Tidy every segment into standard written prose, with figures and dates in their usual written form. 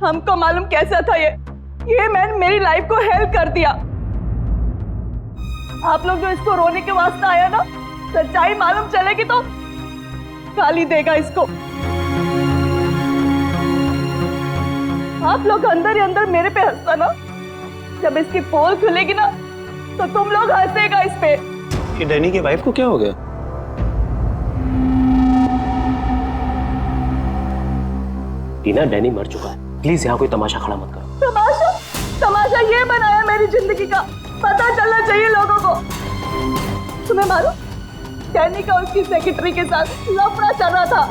हमको मालूम कैसा था ये मैन मेरी लाइफ को हेल्प कर दिया। आप लोग जो इसको रोने के वास्ते आया ना, सच्चाई मालूम चलेगी तो गाली देगा इसको। आप लोग अंदर ही अंदर मेरे पे हंसता ना, जब इसकी पोल खुलेगी ना तो तुम लोग हंसेगा इस पे। ये डैनी की वाइफ को क्या हो गया? टीना, डैनी मर चुका है, प्लीज यहाँ कोई तमाशा खड़ा मत करो। तमाशा? तमाशा ये बनाया मेरी जिंदगी का, पता चलना चाहिए लोगों को। तुम्हें मालूम, डैनी का उसकी सेक्रेटरी के साथ लफड़ा चल रहा था।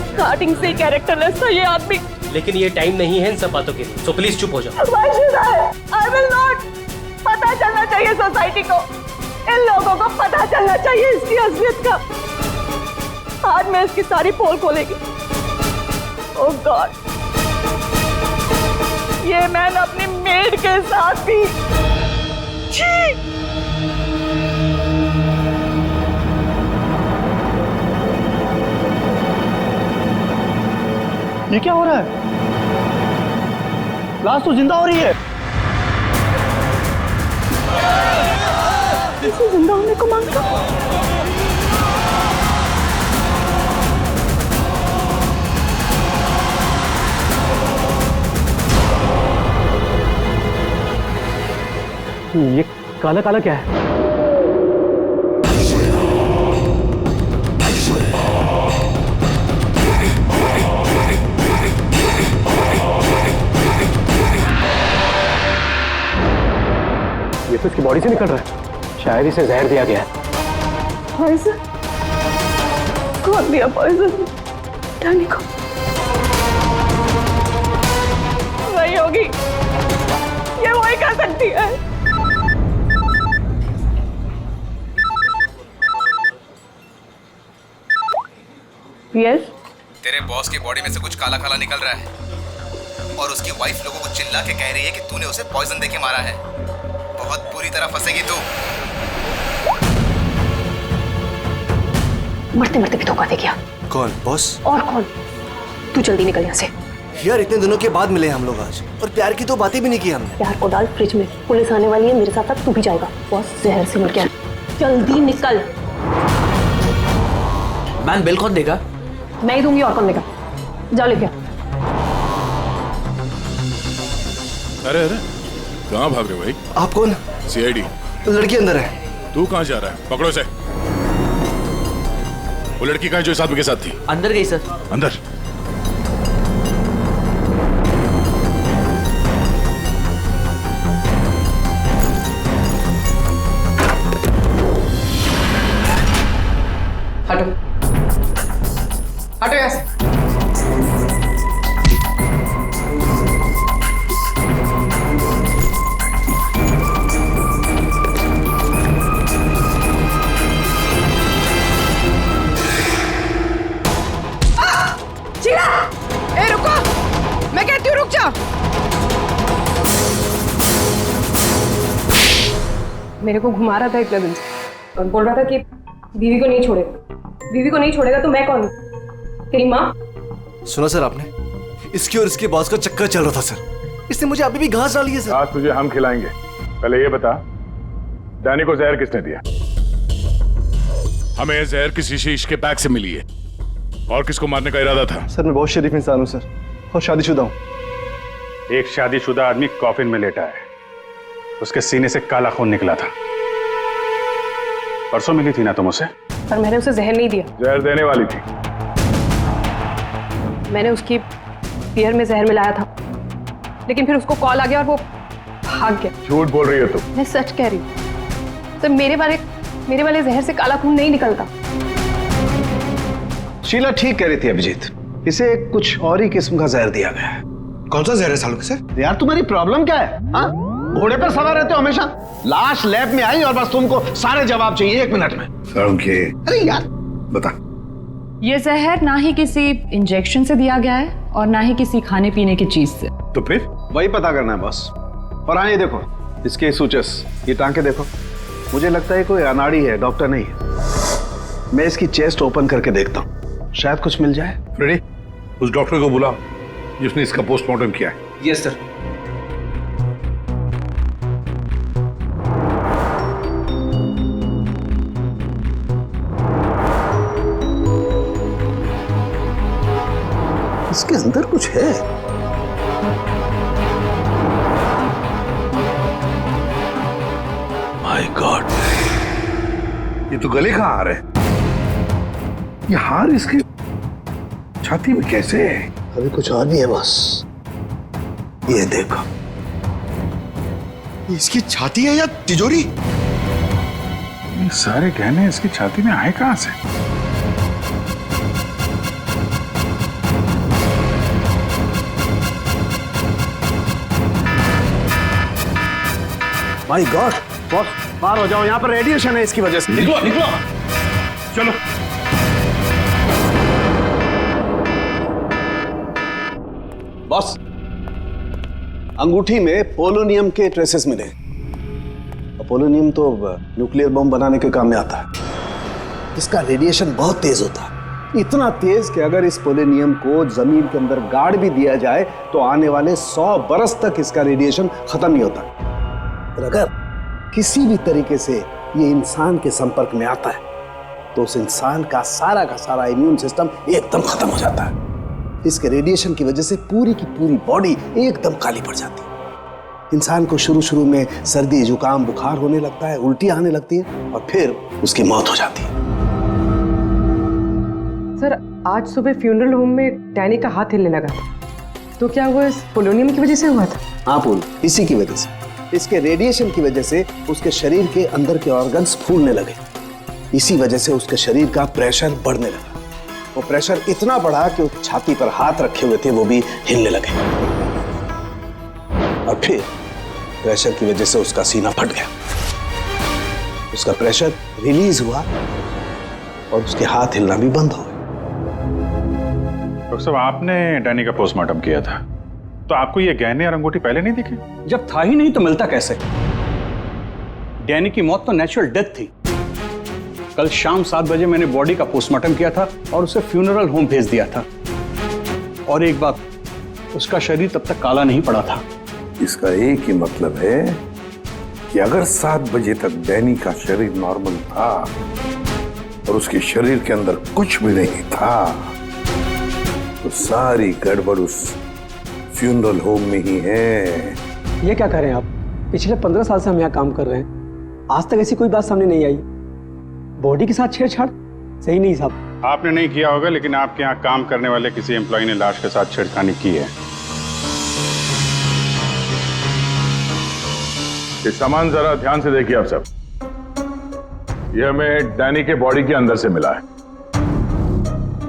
स्टार्टिंग से कैरेक्टरलेस था ये आदमी। लेकिन ये टाइम नहीं है इन सब बातों के लिए, सो प्लीज चुप हो जाओ। Why should I? I will not. पता चलना चाहिए सोसाइटी को, इन लोगों को पता चलना चाहिए इसकी असलियत का। आज मैं इसकी सारी पोल खोलेगी। ओह गॉड, ये मैंने अपनी मेड के साथ भी। ये क्या हो रहा है? लाश तो जिंदा हो रही है। इसे जिंदा होने को मांगता। ये काला काला क्या है? ये तो इसकी बॉडी से निकल रहा है, शायद इसे जहर दिया गया है। पॉइजन? कौन दिया पॉइजन डैनी को? वही होगी, ये वही कर सकती है। यस? तेरे बॉस की बॉडी में से कुछ काला काला निकल रहा है और उसकी वाइफ लोगों को चिल्ला के कह रही है कि तूने उसे पॉइजन देके मारा है। बहुत बुरी तरह फंसेगी तू। मरते मरते भी धोखा दे गया। कौन? बॉस? और कौन? तू जल्दी निकल यहाँ से। यार इतने दिनों के बाद मिले हम लोग आज, और प्यार की तो बातें भी नहीं की हमने। प्यार को डाल फ्रिज में, पुलिस आने वाली है, मेरे साथ साथ तू भी जाएगा। बॉस जहर से मर गया, जल्दी निकल। मैम बिल कौन देगा? मैं ही दूंगी, और कौन देगा? जाओ लेके। अरे अरे, कहाँ भाग रहे हो भाई? आप कौन? सीआईडी। लड़की अंदर है। तू कहाँ जा रहा है? पकड़ो इसे। वो लड़की कहाँ जो इस आदमी के साथ थी? अंदर गई सर। अंदर? हटो हटो यहाँ से। ए रुको, मैं कहती हूँ रुक जा। मेरे को घुमा रहा था इतने दिन से और बोल रहा था कि बीवी को नहीं छोड़ेगा, बीवी को नहीं छोड़ेगा। तो मैं कौन हूँ? तेरी माँ? सुना सर आपने, इसकी और इसके बॉस का चक्कर चल रहा था सर। इसने मुझे अभी भी घास डाली है सर। आज तुझे हम खिलाएंगे। पहले ये बता, डैनी को जहर किसने दिया? हमें जहर किसी शीश के पैक से मिली है, और किसको मारने का इरादा था? सर मैं बहुत शरीफ इंसान हूँ सर, और शादीशुदा हूँ। एक शादीशुदा आदमी कॉफिन में लेटा है, उसके सीने से काला खून निकला था। परसों मिली थी ना तुम उसे? पर मैंने उसे जहर नहीं दिया। जहर देने वाली थी। मैंने उसकी बियर में जहर मिलाया था, लेकिन फिर उसको कॉल आ गया और वो भाग गया। झूठ बोल रही हो तुम। मैं सच कह रही हूँ। तो मेरे वाले जहर से काला खून नहीं निकलता। शीला ठीक कह रही थी अभिजीत, इसे कुछ और ही किस्म का जहर दिया गया है। कौन सा जहर है सालों सर? यार तुम्हारी प्रॉब्लम क्या है? हाँ, घोड़े पर सवार रहते हो हमेशा। लाश लैब में आई और बस तुमको सारे जवाब चाहिए 1 मिनट में। अरे यार बता। ये जहर ना ही किसी इंजेक्शन से दिया गया है और ना ही किसी खाने पीने की चीज से। तो फिर वही पता करना है बस। और हाँ, ये देखो इसके सूचस, ये टांके देखो। मुझे लगता है कोई अनाड़ी है, डॉक्टर नहीं है। मैं इसकी चेस्ट ओपन करके देखता हूँ, शायद कुछ मिल जाए। रेडी? उस डॉक्टर को बुला जिसने इसका पोस्टमार्टम किया है। Yes sir. इसके अंदर कुछ है। माय गॉड, ये तो गले का हार है। ये हार इसके छाती में कैसे है? अभी कुछ और भी है बस। ये देखो, इसकी छाती है या तिजोरी? ये सारे गहने इसकी छाती में आए कहां से? माय गॉड, बॉस बाहर हो जाओ, यहाँ पर रेडिएशन है इसकी वजह से। निकलो निकलो, चलो। बॉस, अंगूठी में पोलोनियम के ट्रेसेस मिले। पोलोनियम तो न्यूक्लियर बम बनाने के काम में आता है। इसका रेडिएशन बहुत तेज होता है, इतना तेज कि अगर इस पोलोनियम को जमीन के अंदर गाड़ भी दिया जाए तो आने वाले 100 बरस तक इसका रेडिएशन खत्म नहीं होता। और अगर किसी भी तरीके से ये इंसान के संपर्क में आता है तो उस इंसान का सारा इम्यून सिस्टम एकदम खत्म हो जाता है। इसके रेडिएशन की वजह से पूरी की पूरी बॉडी एकदम काली पड़ जाती है। इंसान को शुरू में सर्दी, जुकाम, बुखार होने लगता है, उल्टी आने लगती है और फिर उसकी मौत हो जाती है। सर, आज सुबह फ्यूनरल होम में डैनी का हाथ हिलने लगा, तो क्या वो इस पोलोनियम की वजह से हुआ था? हाँ पूल, इसी की वजह से, इसके रेडिएशन की वजह से उसके शरीर के अंदर के ऑर्गन्स फूलने लगे। इसी वजह से उसके शरीर का प्रेशर बढ़ने लगा। वो प्रेशर इतना बढ़ा कि उस छाती पर हाथ रखे हुए थे वो भी हिलने लगे और फिर प्रेशर की वजह से उसका सीना फट गया। उसका प्रेशर रिलीज हुआ और उसके हाथ हिलना भी बंद हो गए। डॉक्टर साहब, आपने डैनी का पोस्टमार्टम किया था, तो आपको ये गहने और अंगूठी पहले नहीं दिखे? जब था ही नहीं तो मिलता कैसे? डैनी की मौत तो नेचुरल डेथ थी। कल शाम 7 बजे मैंने बॉडी का पोस्टमार्टम किया था और उसे फ्यूनरल होम भेज दिया था। और एक बात, उसका शरीर तब तक काला नहीं पड़ा था। इसका एक ही मतलब है कि अगर 7 बजे तक डैनी का शरीर नॉर्मल था और उसके शरीर के अंदर कुछ भी नहीं था तो सारी गड़बड़ उस फ्यूनरल होम में ही है। ये क्या कह रहे हैं आप? पिछले 15 साल से हम यहाँ काम कर रहे हैं, आज तक ऐसी कोई बात सामने नहीं आई। बॉडी के साथ छेड़छाड़ सही नहीं साहब। आपने नहीं किया होगा, लेकिन आपके यहाँ काम करने वाले किसी एम्प्लॉय ने लाश के साथ छेड़खानी की है। ये सामान जरा ध्यान से देखिए आप सब। ये हमें डैनी के बॉडी के अंदर से मिला है।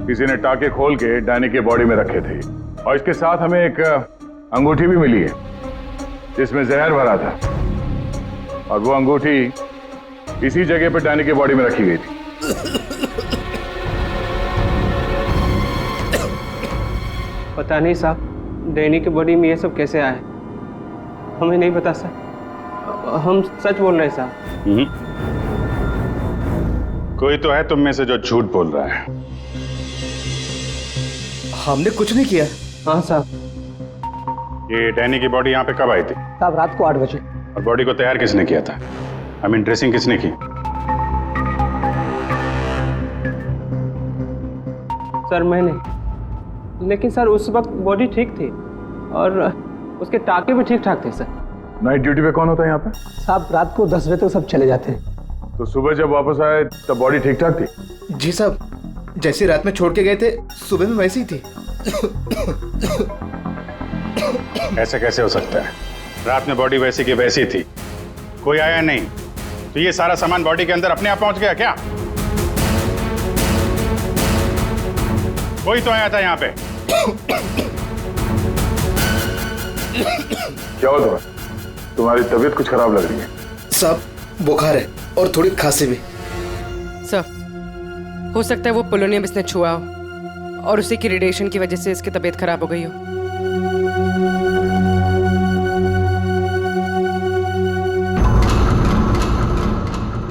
किसी ने टाके खोल के डैनी के बॉडी में रखे थे और इसके साथ हमें एक अंगूठी भी मिली है जिसमें जहर भरा था और वो अंगूठी इसी जगह पे डैनी के बॉडी में रखी गई थी। पता नहीं साहब, डैनी के बॉडी में ये सब कैसे आया, हमें नहीं पता सर। हम सच बोल रहे हैं साहब। कोई तो है तुम में से जो झूठ बोल रहा है। हमने कुछ नहीं किया। हाँ साहब। ये डैनी की बॉडी यहाँ पे कब आई थी? साहब, रात को 8 बजे। और बॉडी को तैयार किसने किया था? आई मीन ड्रेसिंग किसने की? सर मैंने, लेकिन सर उस वक्त बॉडी ठीक थी और उसके टाके भी ठीक ठाक थे सर। नाइट ड्यूटी पे कौन होता है यहाँ पे? साहब, रात को 10 बजे तक सब चले जाते हैं। तो सुबह जब वापस आए तब बॉडी ठीक ठाक थी? जी साहब, जैसे रात में छोड़ के गए थे सुबह में वैसी ही थी। ऐसे कैसे हो सकता है? रात में बॉडी वैसी की वैसी थी, कोई आया नहीं, तो ये सारा सामान बॉडी के अंदर अपने आप पहुंच गया क्या? कोई तो आया था यहाँ पे। क्या हुआ तुम्हें? तुम्हारी तबीयत कुछ खराब लग रही है। साहब, बुखार है और थोड़ी खांसी भी। सर, हो सकता है वो पोलोनियम इसने छुआ हो और उसी की रेडिएशन की वजह से इसकी तबीयत खराब हो गई हो।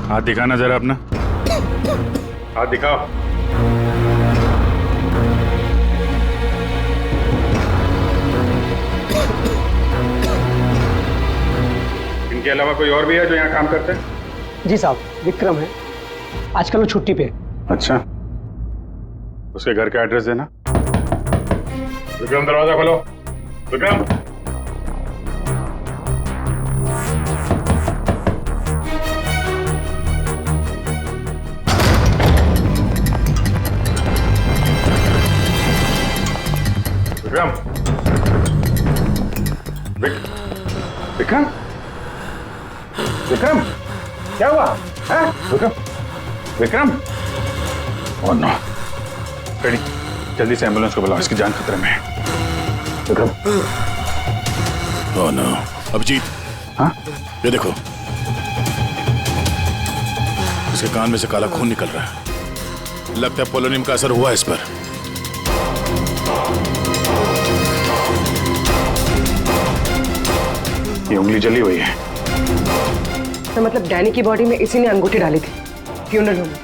हाथ दिखाना जरा अपना, हाथ दिखाओ। इनके अलावा कोई और भी है जो यहाँ काम करते हैं? जी साहब, विक्रम है, आजकल वो छुट्टी पे। अच्छा, उसके घर का एड्रेस देना। विक्रम, दरवाजा खोलो। विक्रम, विक्रम, विक्रम, विक्रम, क्या हुआ? है? Vikram, Vikram, oh no, ready, जल्दी से एम्बुलेंस को बुलाओ, इसकी जान खतरे में है। विक्रम, ओह नो, अभिजीत, हाँ? ये देखो, इसके कान में से काला खून निकल रहा है। लगता है पोलोनियम का असर हुआ इस पर। ये उंगली जली हुई है। तो मतलब डैनी की बॉडी में इसी ने अंगूठी डाली थी फ्यूनरल होम में।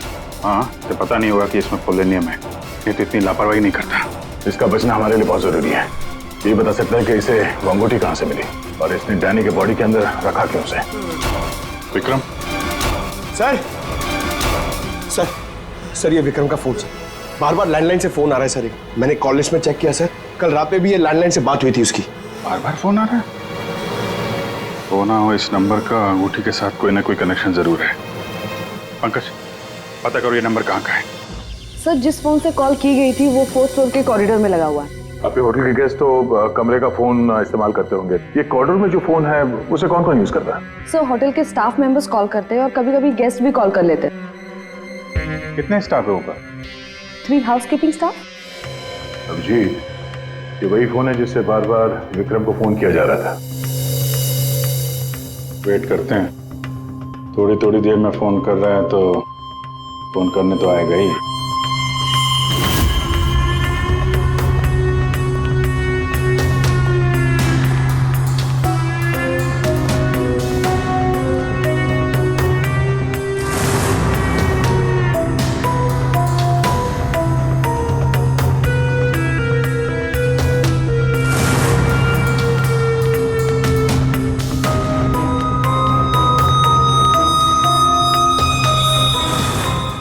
हाँ, तो पता नहीं होगा कि इसमें पोलोनियम है। ये तो इतनी लापरवाही नहीं करता। इसका बचना हमारे लिए बहुत जरूरी है। ये बता सकता है कि इसे वो अंगूठी कहाँ से मिली और इसने डैनी के बॉडी के अंदर रखा क्यों उसे। विक्रम, सर सर सर ये विक्रम का फोन सर, बार बार लैंडलाइन से फोन आ रहा है सर। मैंने कॉल लिस्ट में चेक किया सर, कल रात में भी ये लैंडलाइन से बात हुई थी उसकी। बार बार फोन आ रहा है। हो ना हो, इस नंबर का अंगूठी के साथ कोई ना कोई कनेक्शन जरूर है। पंकज, पता करो ये नंबर कहाँ का है। सर जिस फोन से कॉल की गई थी वो 4th फ्लोर के कॉरिडोर में लगा हुआ है। आपके होटल के गेस्ट तो कमरे का फोन इस्तेमाल करते होंगे। ये कॉरिडोर में जो फोन है उसे कौन कौन यूज करता है? सर होटल के स्टाफ मेंबर्स कॉल करते हैं और कभी कभी गेस्ट भी कॉल कर लेते हैं। कितने स्टाफ है ऊपर? 3 हाउसकीपिंग स्टाफ। अभिजीत, ये वही फोन है जिससे बार बार विक्रम को फोन किया जा रहा था। वेट करते हैं, थोड़ी थोड़ी देर में फोन कर रहा है तो फोन करने तो आएगा ही।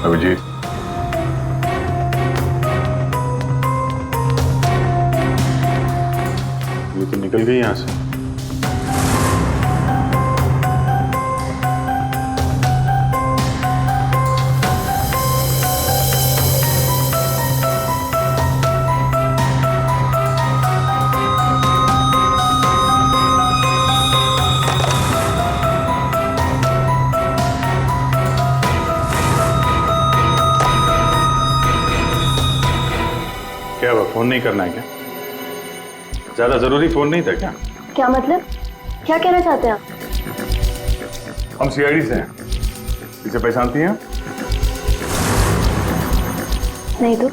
अभिजीत, ये तो निकल गई यहाँ से। क्या हुआ, फोन नहीं करना है क्या? ज्यादा जरूरी फोन नहीं था क्या? क्या मतलब? क्या कहना चाहते हैं आप? हम सीआईडी से हैं। इसे पहचानती हैं? नहीं तो।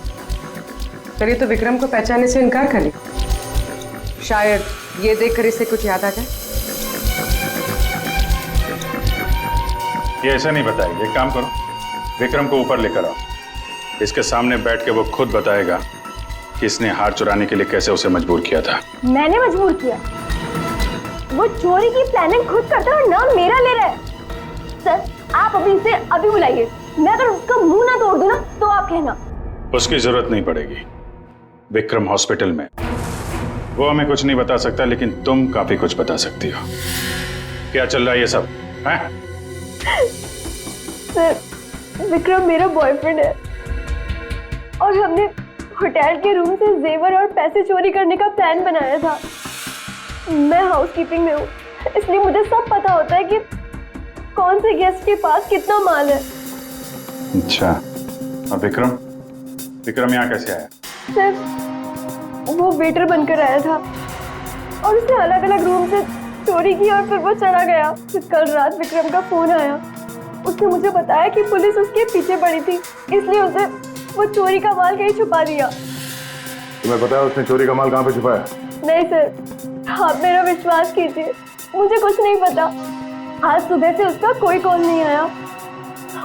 चलिए तो विक्रम को पहचानने से इनकार कर लिया। शायद ये देखकर इसे कुछ याद आ जाए। ये ऐसा नहीं बताएगी। एक काम करो, विक्रम को ऊपर लेकर आओ, इसके सामने बैठ के वो खुद बताएगा कि इसने हार चुराने के लिए कैसे उसे मजबूर किया था। मैंने मजबूर किया? वो चोरी की प्लानिंग खुद करता है और नाम मेरा ले रहा है। सर आप अभी इसे अभी बुलाइए। मैं अगर उसका मुंह ना तोड़ दूं ना तो आप कहना। उसकी जरूरत नहीं पड़ेगी। विक्रम हॉस्पिटल में, वो हमें कुछ नहीं बता सकता, लेकिन तुम काफी कुछ बता सकती हो। क्या चल रहा है ये सब है? सर विक्रम मेरा बॉयफ्रेंड है और हमने होटल के रूम से जेवर और पैसे चोरी करने का प्लान बनाया था। मैं हाउसकीपिंग में हूँ, इसलिए मुझे सब पता होता है कि कौन से गेस्ट के पास कितना माल है। अच्छा, और विक्रम? विक्रम यहाँ कैसे आया? सर वो वेटर बनकर आया था और उसने अलग अलग रूम से चोरी की और फिर वो चला गया। फिर कल रात विक्रम का फोन आया, उसने मुझे बताया कि पुलिस उसके पीछे पड़ी थी, इसलिए उसे वो चोरी का माल कहीं छुपा दिया। तुम्हें पता है उसने चोरी का माल कहाँ पे छुपाया? नहीं सर, आप मेरा विश्वास कीजिए, मुझे कुछ नहीं पता। आज सुबह से उसका कोई कॉल नहीं आया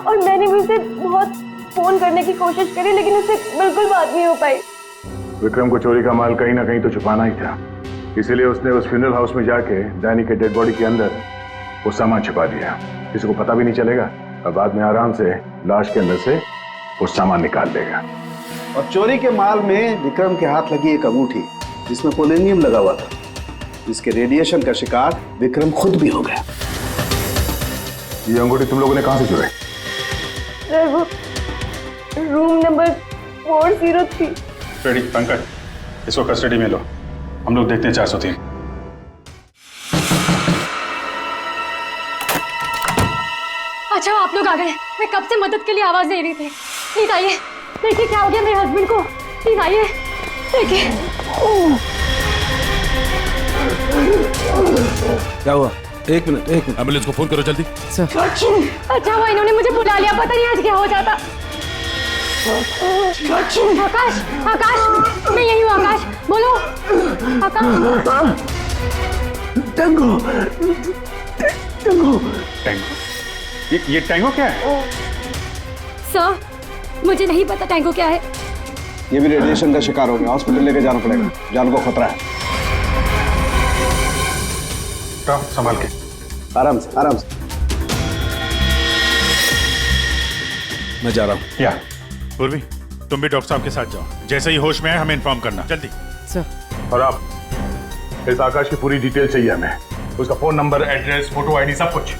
और मैंने भी उसे बहुत फोन करने की कोशिश करी, लेकिन उससे बिल्कुल बात नहीं हो पाई। विक्रम को चोरी का माल कहीं ना कहीं तो छुपाना ही था, इसीलिए उसने उस फ्यूनरल हाउस में जाके डैनी के डेड बॉडी के अंदर वो सामान छिपा दिया, किसी को पता भी नहीं चलेगा और बाद में आराम से लाश के अंदर से वो सामान निकाल लेगा। और चोरी के माल में विक्रम के हाथ लगी एक अंगूठी जिसमें पोलोनियम लगा हुआ था, जिसके रेडिएशन का शिकार विक्रम खुद भी हो गया। ये अंगूठी तुम लोगों ने कहां से चुराई? सर वो रूम नंबर 403। रेडी पंकज, इसको कस्टडी में लो, हम लोग देखते हैं 403। अच्छा आप लोग आ गए, मैं कब से मदद के लिए आवाज दे रही थी। प्लीज आइए, देखिए क्या हो गया मेरे हस्बैंड को। प्लीज आइए, देखिए। क्या हुआ? एक मिनट एम्बुलेंस को फोन करो जल्दी। अच्छा हुआ इन्होंने मुझे बुला लिया, पता नहीं आज क्या हो जाता। आकाश, आकाश, मैं यही हूँ। आकाश बोलो। आकाश। Tango, tango, tango? ये टैंगो क्या है? सर मुझे नहीं पता टैंगो क्या है। ये भी रेडिएशन का शिकार हो गया, हॉस्पिटल लेके जाना पड़ेगा, जान को खतरा है। संभाल के, आराम से आराम से। मैं जा रहा हूँ। या पूर्वी तुम भी डॉक्टर साहब के साथ जाओ, जैसे ही होश में आए हमें इन्फॉर्म करना जल्दी। सर। और आप इस आकाश की पूरी डिटेल चाहिए हमें, उसका phone number, address, photo ID, सब कुछ।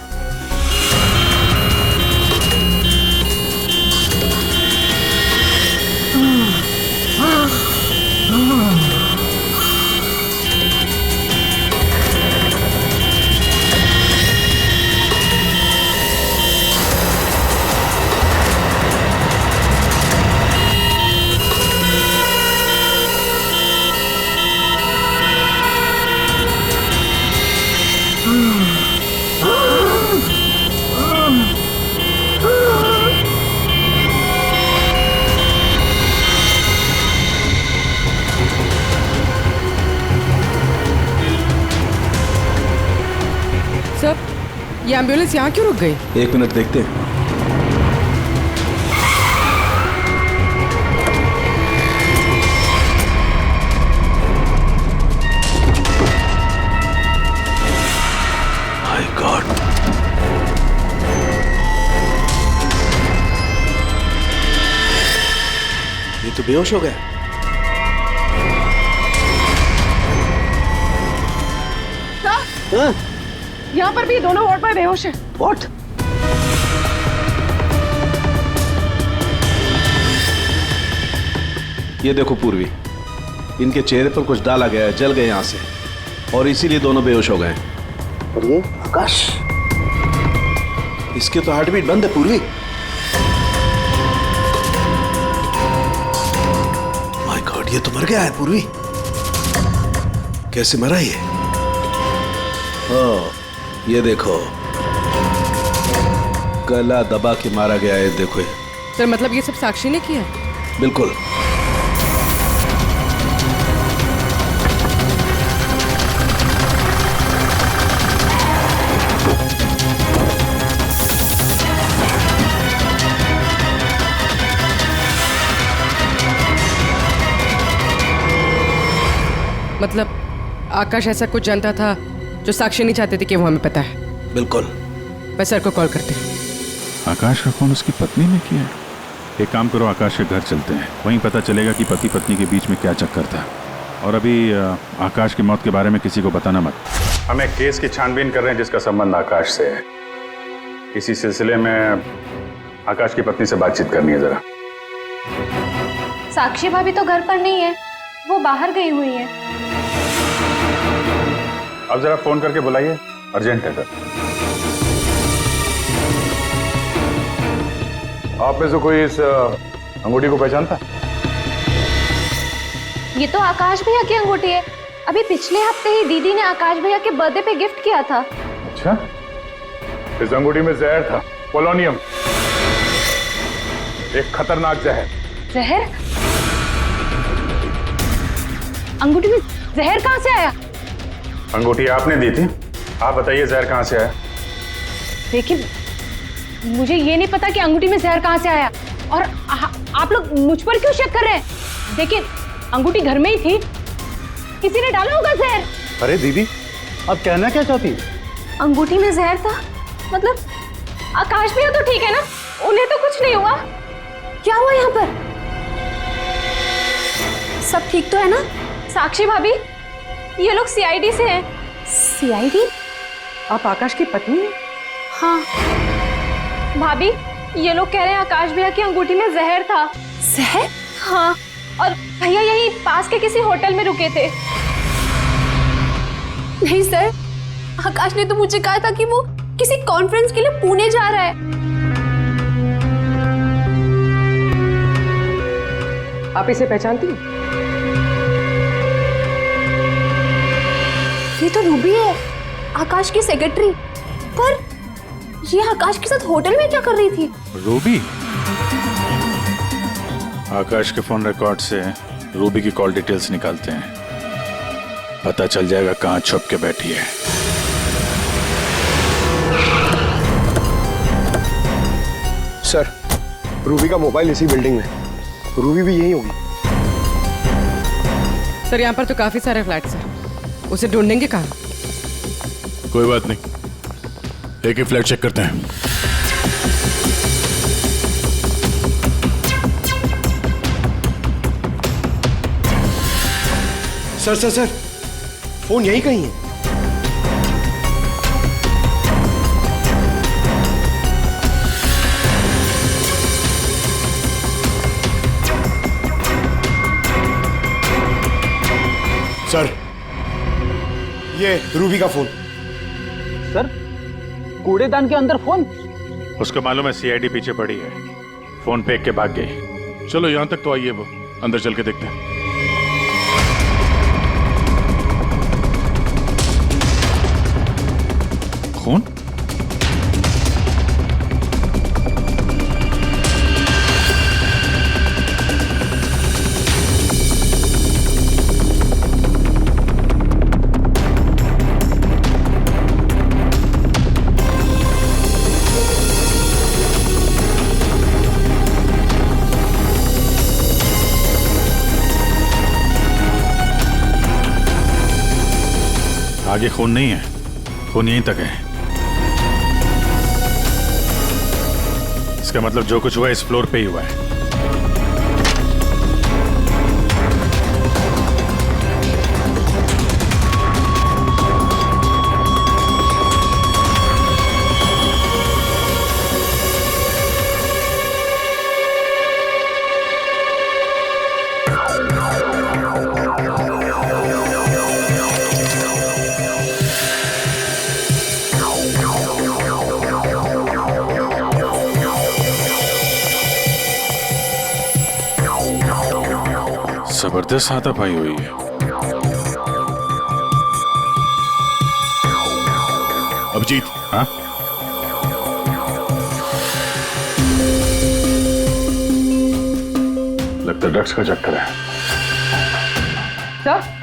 ये एम्बुलेंस यहाँ क्यों रुक गई? एक मिनट देखते हैं। माय गॉड, ये तो बेहोश हो गया। यहाँ पर भी दोनों वार्ड में बेहोश है। What? ये देखो पूर्वी, इनके चेहरे पर कुछ डाला गया है, जल गए यहां से, और इसीलिए दोनों बेहोश हो गए। और ये आकाश, इसके तो हार्ट बीट बंद है पूर्वी। माय गॉड, ये तो मर गया है पूर्वी। कैसे मरा ये? ओह, ये देखो, गला दबा के मारा गया है। देखो सर, मतलब ये सब साक्षी ने किया? बिल्कुल। मतलब आकाश ऐसा कुछ जानता था जो साक्षी नहीं चाहते थे कि वो हमें पता है। बिल्कुल। मैं सर को कॉल करते हैं। आकाश का फोन उसकी पत्नी ने किया? एक काम करो, आकाश के घर चलते हैं, वहीं पता चलेगा कि पति पत्नी के बीच में क्या चक्कर था। और अभी आकाश की मौत के बारे में किसी को बताना मत। हम एक केस की छानबीन कर रहे हैं जिसका संबंध आकाश से है। इसी सिलसिले में आकाश की पत्नी से बातचीत करनी है जरा। साक्षी भाभी तो घर पर नहीं है, वो बाहर गई हुई है। अब जरा फोन करके बुलाइए, अर्जेंट है सर। आप में से कोई इस अंगूठी को पहचानता? ये तो आकाश भैया की अंगूठी है। अभी पिछले हफ्ते ही दीदी ने आकाश भैया के बर्थडे पे गिफ्ट किया था। अच्छा, इस अंगूठी में जहर था, पोलोनियम, एक खतरनाक जहर। जहर? अंगूठी में जहर कहाँ से आया? अंगूठी आपने दी थी, आप बताइए जहर कहाँ से आया? देखिए, मुझे ये नहीं पता कि अंगूठी में जहर कहाँ से आया, और आप लोग मुझ पर क्यों शक कर रहे हैं? देखिए, अंगूठी घर में ही थी, किसी ने डाला होगा जहर। अरे दीदी, आप कहना क्या चाहती? अंगूठी में जहर था? मतलब आकाश भैया तो ठीक है ना, उन्हें तो कुछ नहीं हुआ? क्या हुआ यहाँ पर? सब ठीक तो है ना? साक्षी भाभी, ये लोग सीआईडी से हैं। सीआईडी? आप आकाश की पत्नी हैं? हाँ भाभी, ये लोग कह रहे हैं आकाश भैया की अंगूठी में जहर था। जहर? हाँ, और भैया यहीं पास के किसी होटल में रुके थे। नहीं सर, आकाश ने तो मुझे कहा था कि वो किसी कॉन्फ्रेंस के लिए पुणे जा रहा है। आप इसे पहचानती हैं? ये तो रूबी है, आकाश की सेक्रेटरी। पर ये आकाश के साथ होटल में क्या कर रही थी? रूबी? आकाश के फोन रिकॉर्ड से रूबी की कॉल डिटेल्स निकालते हैं, पता चल जाएगा कहां छुप के बैठी है। सर, रूबी का मोबाइल इसी बिल्डिंग में, रूबी भी यही होगी। सर, यहाँ पर तो काफी सारे फ्लैट्स हैं, उसे ढूंढेंगे कहाँ? कोई बात नहीं, एक ही फ्लैट चेक करते हैं। सर सर सर, फोन यही कहीं है। सर, ये रूबी का फोन। सर, कूड़ेदान के अंदर फोन? उसको मालूम है सीआईडी पीछे पड़ी है, फोन फेंक के भाग गई। चलो यहां तक तो आइए, वो अंदर चल के देखते हैं। खून? आगे खून नहीं है, खून यहीं तक है। इसका मतलब जो कुछ हुआ इस फ्लोर पे ही हुआ है। जबरदस्त हाथापाई हुई है। अभिजीत, हाँ? लगता है ड्रग्स का चक्कर है। Sir,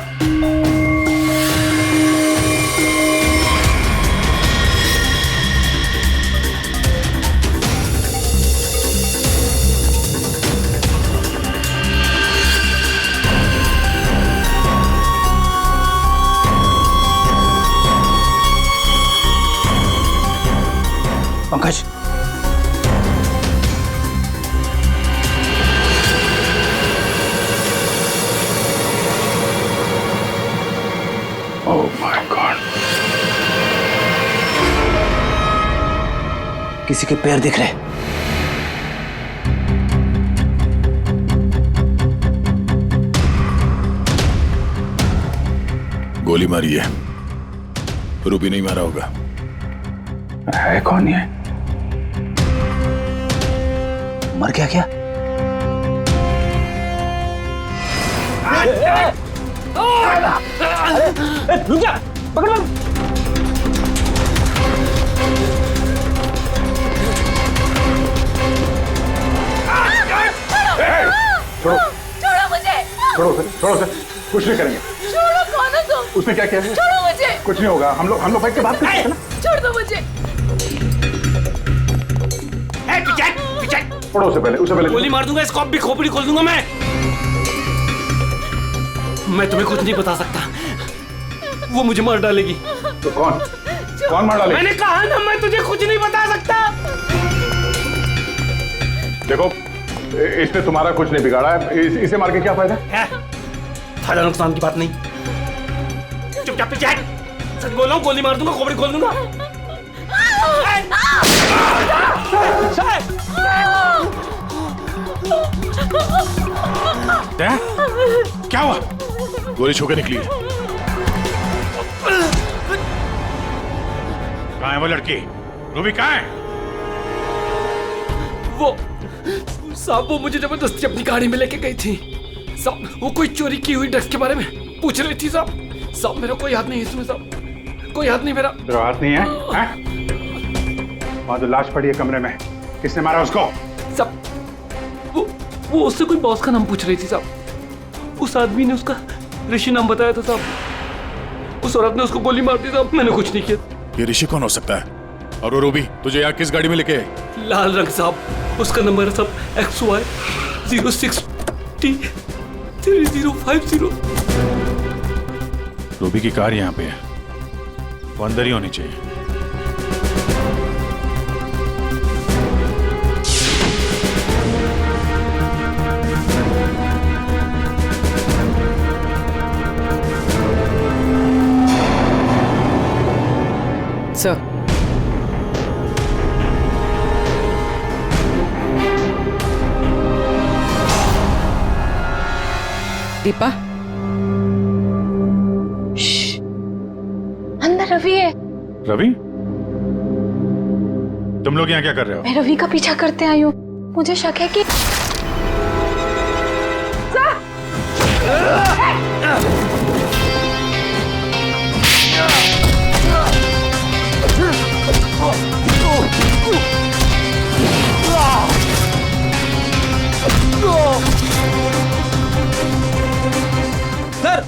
Pankaj, oh my God, किसी के पैर दिख रहे। गोली मारी है, रूबी नहीं मारा होगा। है कौन ये? मर गया क्या? रुक जा, पकड़। छोड़ो, छोड़ो मुझे। छोड़ो सर, छोड़ो सर, कुछ नहीं करेंगे। छोड़ो, कौन हो तुम? उसने क्या किया है? छोड़ो मुझे। कुछ नहीं होगा, हम लोग बैठ के बात करते हैं ना। छोड़ दो मुझे। छोड़ो उसे पहले गोली मार दूंगा, स्कॉप भी खोपड़ी खोल दूंगा मैं तुम्हें कुछ नहीं बता सकता, वो मुझे मार डालेगी। तो कौन? कौन मार डाले? मैंने कहा ना मैं तुझे कुछ नहीं बता सकता। देखो इसने तुम्हारा कुछ नहीं बिगाड़ा है, इसे मार के क्या फायदा? फायदा नुकसान की बात नहीं, चुपचाप पीछे हट। सच बोल रहा हूँ, गोली मार दूंगा, खोपड़ी खोल दूंगा। क्या हुआ? गोली छू के निकली है। कहाँ है वो लड़की? रूबी कहाँ है? वो साहब वो मुझे जबरदस्ती अपनी गाड़ी में लेके गई थी साहब। वो कोई चोरी की हुई ड्रग्स के बारे में पूछ रही थी साहब। साहब मेरा कोई हाथ नहीं है इसमें साहब, कोई हाथ नहीं मेरा। तेरा हाथ नहीं है? वहाँ तो लाश पड़ी है कमरे में, किसने मारा उसको? साहब वो उससे कोई बॉस का नाम पूछ रही थी साहब। उस आदमी ने उसका ऋषि नाम बताया था साहब। उस औरत ने उसको गोली मार दी साहब, मैंने कुछ नहीं किया। ये ऋषि कौन हो सकता है? और वो रूबी तुझे यहाँ किस गाड़ी में लेके? लाल रंग साहब, उसका नंबर है साहब XY 06T 3050। रूबी की कार यहाँ पे है, वो अंदर ही होनी चाहिए। सर दीपा, अंदर रवि है। रवि? तुम लोग यहाँ क्या कर रहे हो? मैं रवि का पीछा करते आई हूँ, मुझे शक है कि सर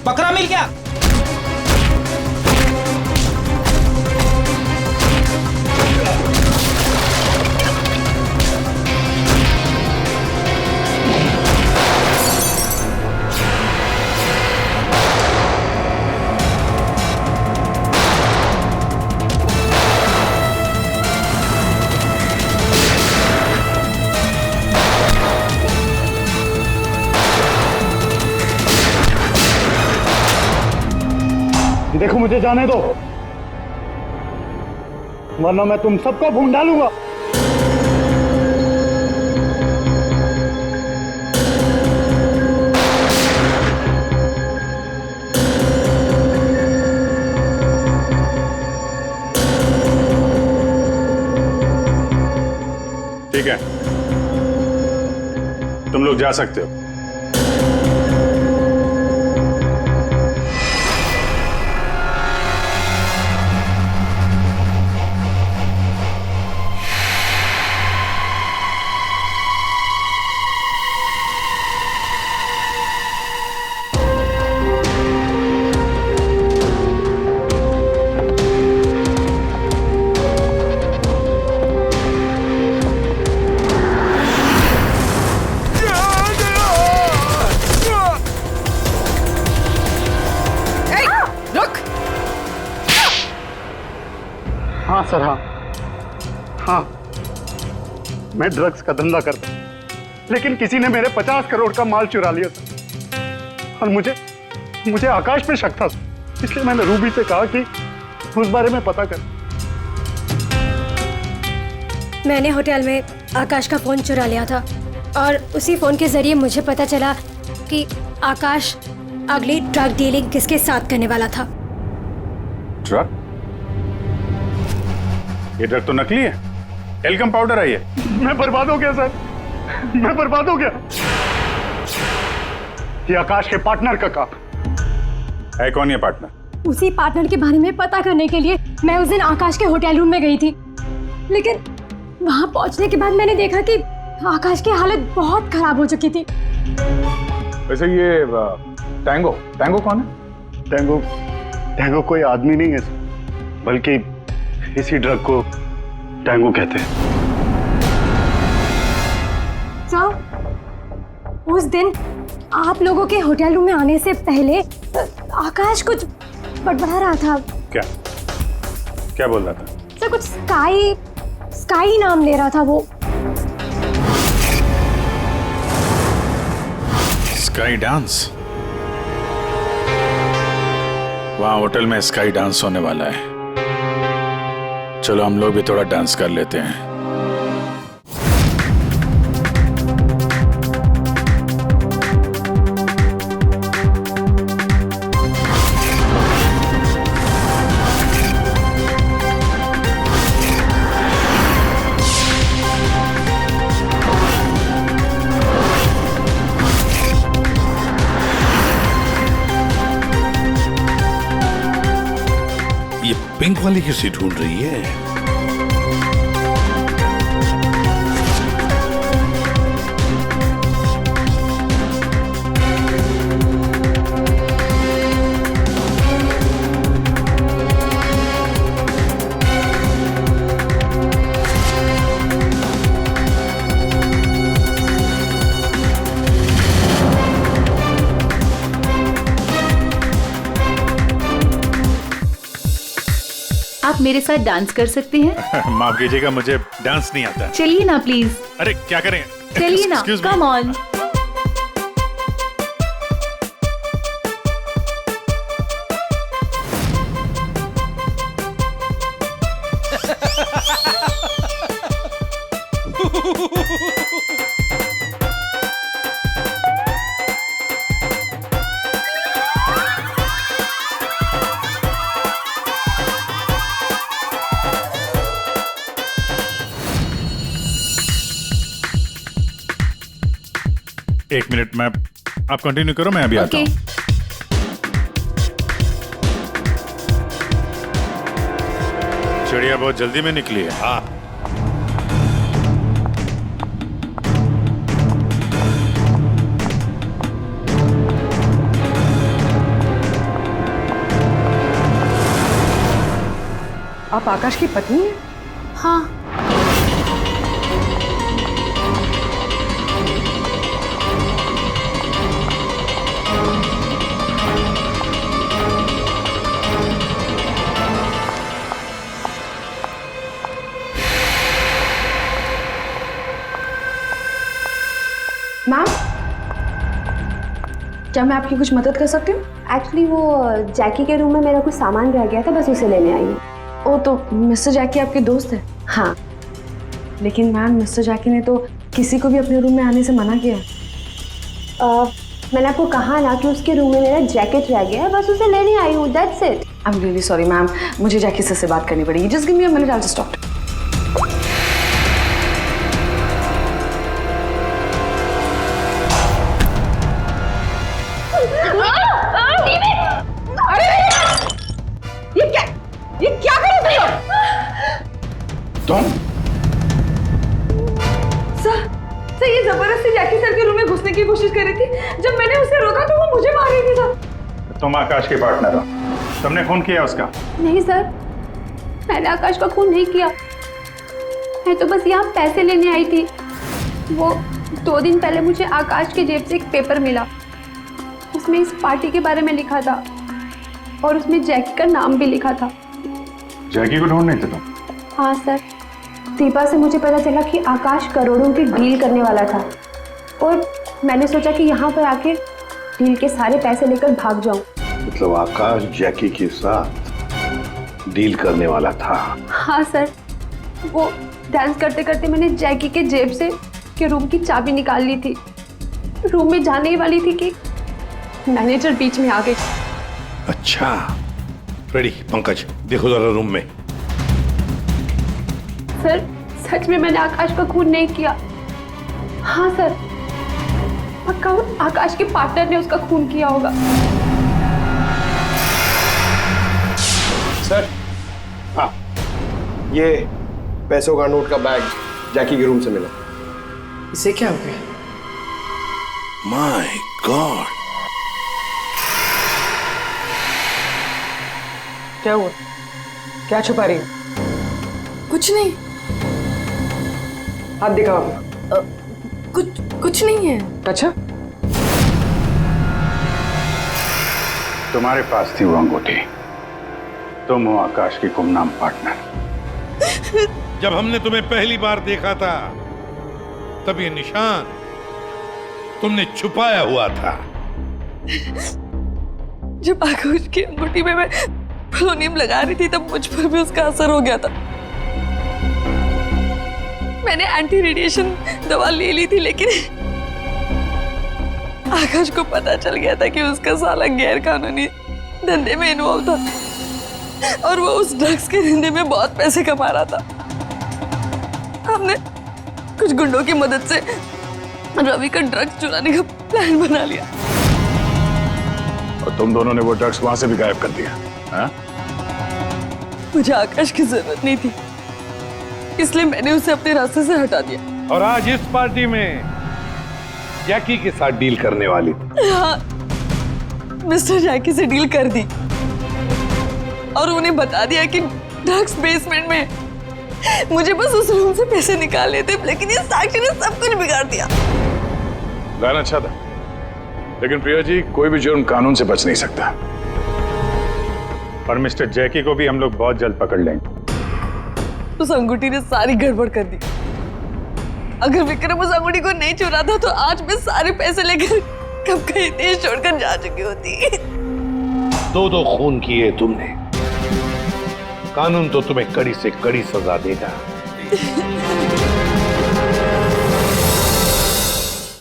बकरा मिल गया। देखो मुझे जाने दो, वरना मैं तुम सबको भून डालूंगा। ठीक है, तुम लोग जा सकते हो। हाँ सर, हाँ मैं ड्रग्स का धंधा करता हूँ, लेकिन किसी ने मेरे 50 करोड़ का माल चुरा लिया था और मुझे आकाश पे शक था, इसलिए मैंने रूबी से कहा कि उस बारे में पता कर। मैंने होटल में आकाश का फोन चुरा लिया था और उसी फोन के जरिए मुझे पता चला कि आकाश अगली ड्रग डीलिंग किसके साथ करने वाला था। ड्रग? ये ड्रग तो नकली है, एल्कम पाउडर है ये। मैं बर्बाद हो गया सर, मैं बर्बाद हो गया। ये आकाश के पार्टनर का काम है। कौन ये पार्टनर? उसी पार्टनर के बारे में पता करने के लिए मैं उस दिन आकाश के होटल रूम में गई थी, लेकिन वहां पहुंचने के बाद मैंने देखा कि आकाश की हालत बहुत खराब हो चुकी थी। वैसे ये टैंगो कौन है? टैंगो कोई आदमी नहीं है, बल्कि इसी ड्रग को टैंगो कहते हैं। सर, उस दिन आप लोगों के होटल रूम में आने से पहले आकाश कुछ बड़बड़ा रहा था। क्या? क्या बोल रहा था? सर कुछ स्काई नाम ले रहा था वो। Sky dance? वहां होटल में स्काई डांस होने वाला है। चलो हम लोग भी थोड़ा डांस कर लेते हैं। पिंक वाली किसी ढूंढ रही है? आप मेरे साथ डांस कर सकते हैं? माफ कीजिएगा, मुझे डांस नहीं आता। चलिए ना प्लीज। अरे क्या करें? चलिए ना, कम ऑन। एक मिनट में आप कंटिन्यू करो, मैं अभी आता हूँ। चिड़िया बहुत जल्दी में निकली है। हाँ। आप आकाश की पत्नी हैं? हाँ। मैम, क्या मैं आपकी कुछ मदद कर सकती हूँ? एक्चुअली वो जैकी के रूम में मेरा कुछ सामान रह गया था, बस उसे लेने आई हूँ। ओ, तो मिस्टर जैकी आपके दोस्त है? हाँ। लेकिन मैम, मिस्टर जैकी ने तो किसी को भी अपने रूम में आने से मना किया। मैंने आपको कहा ना कि उसके रूम में मेरा जैकेट रह गया है, बस उसे लेने आई हूँ, that's it. I am really sorry ma'am, मुझे जैकी से बात करनी पड़ेगी। Just give me a minute, I will just talk. ये क्या कर रहे हो तुम? सर ये जबरदस्ती जैकी सर के रूम में घुसने की कोशिश कर रही थी। जब मैंने उसे रोका तो वो मुझे मार रही थी सर। तुम आकाश के पार्टनर हो, तुमने खून किया उसका? नहीं सर, मैंने आकाश का खून नहीं किया। मैं तो बस यहाँ पैसे लेने आई थी। वो 2 दिन पहले मुझे आकाश के जेब से एक पेपर मिला, उसमें इस पार्टी के बारे में लिखा था और उसमें जैकी का नाम भी लिखा था। जैकी को ढूंढ नहीं थे तुम? हाँ सर, दीपा से मुझे पता चला कि आकाश करोड़ों की डील करने वाला था और मैंने सोचा कि यहाँ पर आके डील के सारे पैसे लेकर भाग जाऊं। मतलब आकाश जैकी के साथ डील करने वाला था? हाँ सर, वो डांस करते करते मैंने जैकी के जेब से के रूम की चाबी निकाल ली थी। रूम में जाने ही वाली थी कि मैनेजर बीच में आ गई। अच्छा, रेडी पंकज, देखो जरा रूम में। सर सच में मैंने आकाश का खून नहीं किया। हाँ सर, पक्का आकाश के पार्टनर ने उसका खून किया होगा। सर, हाँ, ये पैसों का नोट का बैग जैकी के रूम से मिला। इसे क्या हो गया? माय गॉड, क्या हुआ? क्या छुपा रही हो? कुछ नहीं। हाथ दिखाओ अपना। कुछ नहीं है। अच्छा, तुम्हारे पास थी वो अंगूठी, तुम हो आकाश की गुमनाम पार्टनर। जब हमने तुम्हें पहली बार देखा था तब ये निशान तुमने छुपाया हुआ था। जब आकाश की अंगूठी में मैं पोलोनियम लगा रही थी तब मुझ पर भी उसका असर हो गया था। मैंने एंटी रेडिएशन दवा ले ली थी, लेकिन आकाश को पता चल गया था कि उसका साला गैर कानूनी धंधे में इन्वॉल्व था और वो उस ड्रग्स के धंधे में बहुत पैसे कमा रहा था। हमने कुछ गुंडों की मदद से रवि का ड्रग्स चुराने का प्लान बना लिया। और तुम दोनों ने वो ड्रग्स वहां से भी गायब कर दिया? हाँ? मुझे आकाश की जरूरत नहीं थी, इसलिए मैंने उसे अपने रास्ते से हटा दिया। और आज इस पार्टी में जैकी के साथ डील करने वाली थी। हाँ, मिस्टर जैकी से डील कर दी और उन्हें बता दिया कि ड्रग्स बेसमेंट में। मुझे बस उस रूम से पैसे निकालने थे, लेकिन ये साक्षी ने सब कुछ बिगाड़ दिया। प्लान अच्छा था, लेकिन प्रिया जी, कोई भी जुर्म कानून से बच नहीं सकता। और मिस्टर जैकी को भी हम लोग बहुत जल्द पकड़ लेंगे। उस अंगूठी ने सारी गड़बड़ कर दी। अगर विक्रम उस अंगूठी को नहीं चुराता तो आज मैं सारे पैसे लेकर कब कहीं देश छोड़कर जा चुकी होती। दो खून किए तुमने, कानून तो तुम्हें कड़ी से कड़ी सजा देगा।